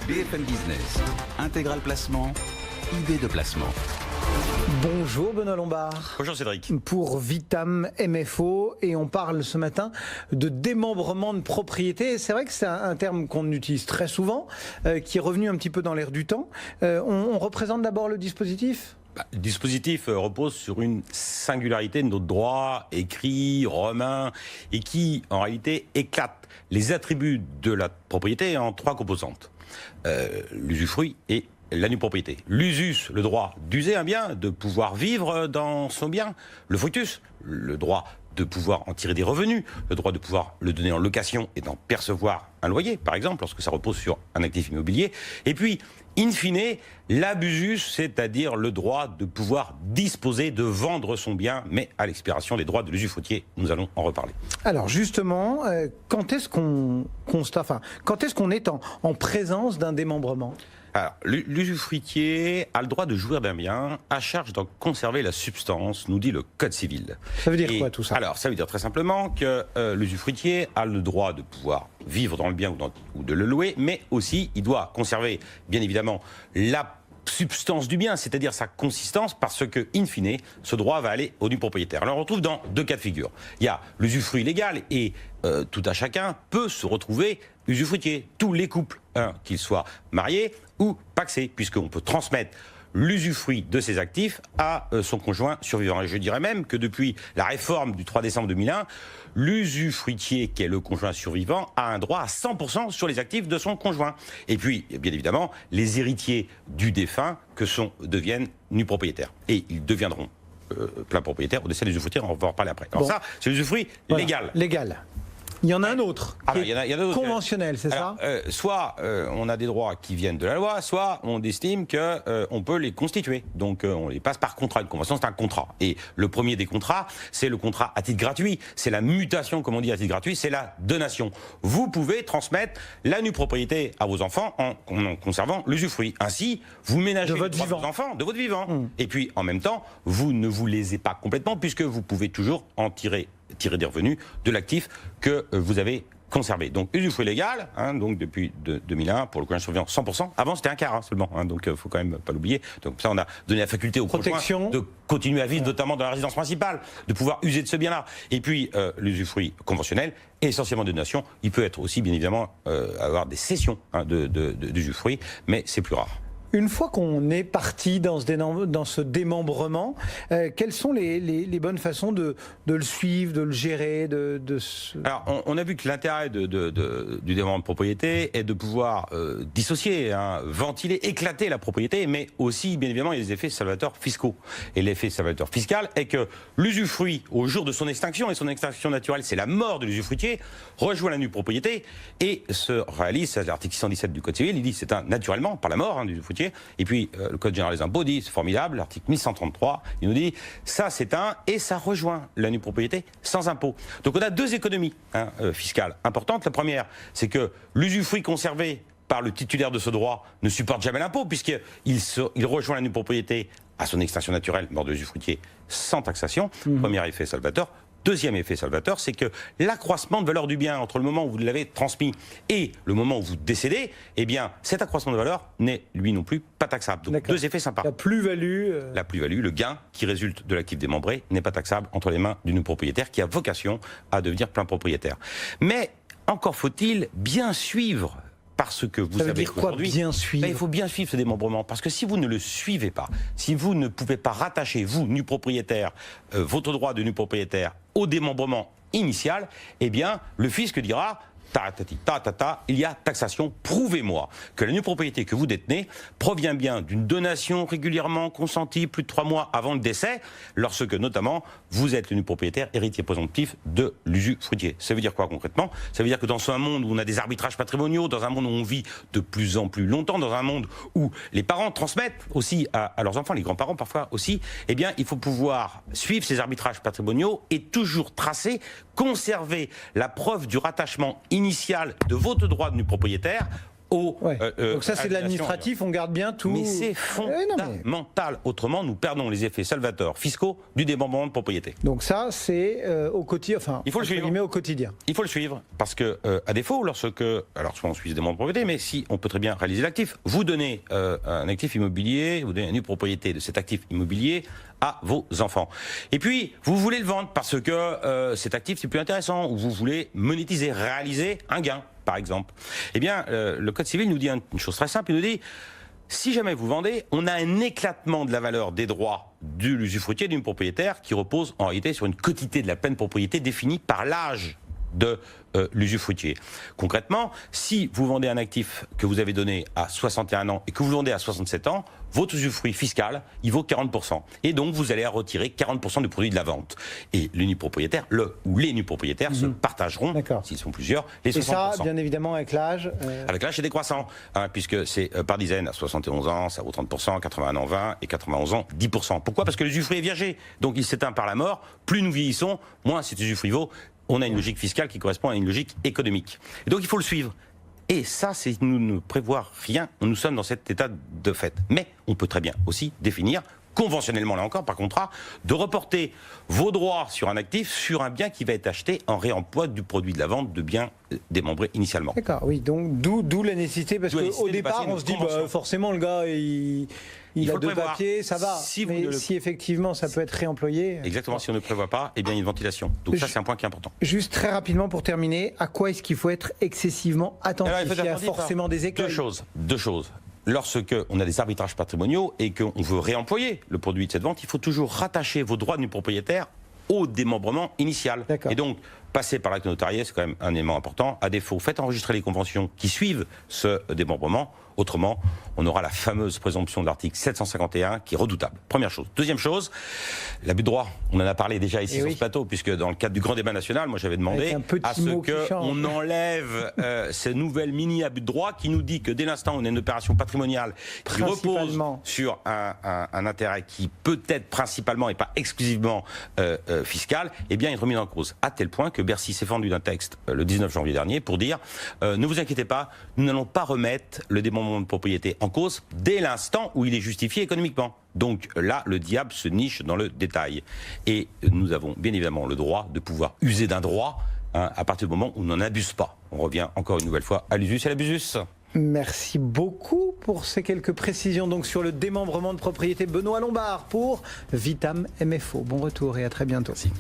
BFM Business, Intégral Placement, idée de placement. Bonjour Benoît Lombard. Bonjour Cédric. Pour Vitam MFO, et on parle ce matin de démembrement de propriété. C'est vrai que c'est un terme qu'on utilise très souvent, qui est revenu un petit peu dans l'air du temps. On représente d'abord le dispositif ? Le dispositif repose sur une singularité de notre droit écrit, romain, et qui, en réalité, éclate les attributs de la propriété en trois composantes. L'usufruit et la nue propriété. L'usus, le droit d'user un bien, de pouvoir vivre dans son bien. Le fructus, le droit de pouvoir en tirer des revenus, le droit de pouvoir le donner en location et d'en percevoir un loyer, par exemple, lorsque ça repose sur un actif immobilier. Et puis, in fine, l'abusus, c'est-à-dire le droit de pouvoir disposer, de vendre son bien, mais à l'expiration des droits de l'usufruitier. Nous allons en reparler. Alors justement, quand est-ce qu'on constate, quand est-ce qu'on est en présence d'un démembrement ? Alors, l'usufruitier a le droit de jouir d'un bien à charge d'en conserver la substance, nous dit le Code civil. Ça veut dire quoi tout ça ? Alors, ça veut dire très simplement que l'usufruitier a le droit de pouvoir vivre dans le bien ou de le louer, mais aussi il doit conserver, bien évidemment, la substance du bien, c'est-à-dire sa consistance, parce que, in fine, ce droit va aller au nu propriétaire. Alors on retrouve dans deux cas de figure. Il y a l'usufruit légal et tout à chacun peut se retrouver usufruitier. Tous les couples, qu'ils soient mariés ou pacsés, puisqu'on peut transmettre l'usufruit de ses actifs à son conjoint survivant. Et je dirais même que depuis la réforme du 3 décembre 2001, l'usufruitier, qui est le conjoint survivant, a un droit à 100% sur les actifs de son conjoint. Et puis, bien évidemment, les héritiers du défunt deviennent nus propriétaires. Et ils deviendront plein propriétaires au décès de l'usufruitier, on va en reparler après. Alors ça, c'est l'usufruit légal. Légal. Il y en a un autre, il y en a d'autres. Conventionnel, c'est ça ? Soit on a des droits qui viennent de la loi, soit on estime qu'on peut les constituer. Donc on les passe par contrat. Une convention, c'est un contrat. Et le premier des contrats, c'est le contrat à titre gratuit. C'est la mutation, comme on dit, à titre gratuit, c'est la donation. Vous pouvez transmettre la nue propriété à vos enfants en conservant l'usufruit. Ainsi, vous ménagez les droits de vos enfants, de votre vivant. Et puis, en même temps, vous ne vous lésez pas complètement, puisque vous pouvez toujours en tirer des revenus de l'actif que vous avez conservé. Donc usufruit légal, donc depuis 2001 pour le conjoint survivant 100%. Avant c'était un quart seulement, donc faut quand même pas l'oublier. Donc ça on a donné la faculté au conjoint de continuer à vivre, notamment dans la résidence principale, de pouvoir user de ce bien-là. Et puis l'usufruit conventionnel, essentiellement de donation, il peut être aussi bien évidemment avoir des cessions d'usufruit, mais c'est plus rare. Une fois qu'on est parti dans ce démembrement, quelles sont les bonnes façons de le suivre, de le gérer Alors, on a vu que l'intérêt du démembrement de propriété est de pouvoir dissocier, ventiler, éclater la propriété, mais aussi, bien évidemment, il y a des effets salvateurs fiscaux. Et l'effet salvateur fiscal est que l'usufruit, au jour de son extinction, et son extinction naturelle, c'est la mort de l'usufruitier, rejoint la nue propriété et se réalise, c'est l'article 617 du Code civil, il dit c'est naturellement, par la mort du usufruitier. Et puis, le Code général des impôts dit, c'est formidable, l'article 1133, il nous dit, ça s'éteint et ça rejoint la nue propriété sans impôt. Donc on a deux économies fiscales importantes. La première, c'est que l'usufruit conservé par le titulaire de ce droit ne supporte jamais l'impôt, puisqu'il rejoint la nue propriété à son extinction naturelle, mort de l'usufruitier, sans taxation. Premier effet salvateur. Deuxième effet salvateur, c'est que l'accroissement de valeur du bien entre le moment où vous l'avez transmis et le moment où vous décédez, eh bien, cet accroissement de valeur n'est, lui non plus, pas taxable. Donc, deux effets sympas. La plus-value... La plus-value, le gain qui résulte de l'actif démembré n'est pas taxable entre les mains du propriétaire qui a vocation à devenir plein propriétaire. Mais, encore faut-il bien suivre. Parce que vous savez qu'aujourd'hui, il faut bien suivre ce démembrement. Parce que si vous ne le suivez pas, si vous ne pouvez pas rattacher, vous, nu propriétaire, votre droit de nu propriétaire au démembrement initial, eh bien, le fisc dira... il y a taxation, prouvez-moi que la nue propriété que vous détenez provient bien d'une donation régulièrement consentie plus de 3 mois avant le décès, lorsque notamment vous êtes le nu propriétaire héritier présomptif de l'usufruitier. Ça veut dire quoi concrètement ? Ça veut dire que dans un monde où on a des arbitrages patrimoniaux, dans un monde où on vit de plus en plus longtemps, dans un monde où les parents transmettent aussi à leurs enfants, les grands-parents parfois aussi, eh bien il faut pouvoir suivre ces arbitrages patrimoniaux et toujours tracer, conserver la preuve du rattachement initial de votre droit de nu propriétaire Ouais. Donc ça, c'est de l'administratif, on garde bien tout. Mais c'est fondamental. Autrement, nous perdons les effets salvateurs fiscaux du démembrement de propriété. Donc ça, c'est au quotidien. Enfin, il faut le suivre. Au quotidien. Il faut le suivre parce que, à défaut, alors soit on suit le démembrement de propriété, mais si on peut très bien réaliser l'actif, vous donnez un actif immobilier, vous donnez une propriété de cet actif immobilier à vos enfants. Et puis, vous voulez le vendre parce que cet actif, c'est plus intéressant, ou vous voulez monétiser, réaliser un gain, par exemple. Eh bien, le Code civil nous dit une chose très simple, il nous dit, si jamais vous vendez, on a un éclatement de la valeur des droits de l'usufruitier d'une propriétaire qui repose en réalité sur une quotité de la pleine propriété définie par l'âge de l'usufruitier. Concrètement, si vous vendez un actif que vous avez donné à 61 ans et que vous le vendez à 67 ans, votre usufruit fiscal, il vaut 40%. Et donc, vous allez retirer 40% du produit de la vente. Et l'unipropriétaire, les nupropriétaires se partageront, s'ils sont plusieurs, les 60%. Et ça, bien évidemment, avec l'âge Avec l'âge, c'est décroissant, puisque c'est par dizaines. À 71 ans, ça vaut 30%, 81 ans, 20%, et 91 ans, 10%. Pourquoi ? Parce que l'usufruit est viager. Donc, il s'éteint par la mort. Plus nous vieillissons, moins cet usufruit vaut. On a une logique fiscale qui correspond à une logique économique. Et donc il faut le suivre. Et ça, c'est nous ne prévoir rien. Nous sommes dans cet état de fait. Mais on peut très bien aussi définir, conventionnellement là encore, par contrat, de reporter vos droits sur un actif, sur un bien qui va être acheté en réemploi du produit de la vente de biens démembrés initialement. D'accord, oui. Donc d'où la nécessité, parce qu'au départ, on se dit, forcément, le gars, il a deux papiers, ça va. Mais si effectivement ça peut être réemployé. Exactement, si on ne prévoit pas, eh bien il y a une ventilation. Donc ça, c'est un point qui est important. Juste très rapidement pour terminer, à quoi est-ce qu'il faut être excessivement attentif ? Il y a forcément des écueils. Deux choses. Lorsque on a des arbitrages patrimoniaux et qu'on veut réemployer le produit de cette vente, il faut toujours rattacher vos droits du propriétaire au démembrement initial. Et donc, passer par l'acte notarié, c'est quand même un élément important. À défaut, faites enregistrer les conventions qui suivent ce démembrement. Autrement, on aura la fameuse présomption de l'article 751 qui est redoutable. Première chose. Deuxième chose, l'abus de droit. On en a parlé déjà ici sur ce plateau, puisque dans le cadre du grand débat national, moi j'avais demandé à ce qu'on enlève ces nouvelles mini-abus de droit qui nous dit que dès l'instant où on a une opération patrimoniale qui repose sur un intérêt qui peut être principalement et pas exclusivement fiscal, eh bien il est remis en cause. À tel point que Bercy s'est fendu d'un texte le 19 janvier dernier pour dire ne vous inquiétez pas, nous n'allons pas remettre le démembrement de propriété en cause dès l'instant où il est justifié économiquement. Donc là, le diable se niche dans le détail. Et nous avons bien évidemment le droit de pouvoir user d'un droit à partir du moment où on n'en abuse pas. On revient encore une nouvelle fois à l'usus et à l'abusus. Merci beaucoup pour ces quelques précisions donc sur le démembrement de propriété. Benoît Lombard pour Vitam MFO. Bon retour et à très bientôt. Merci.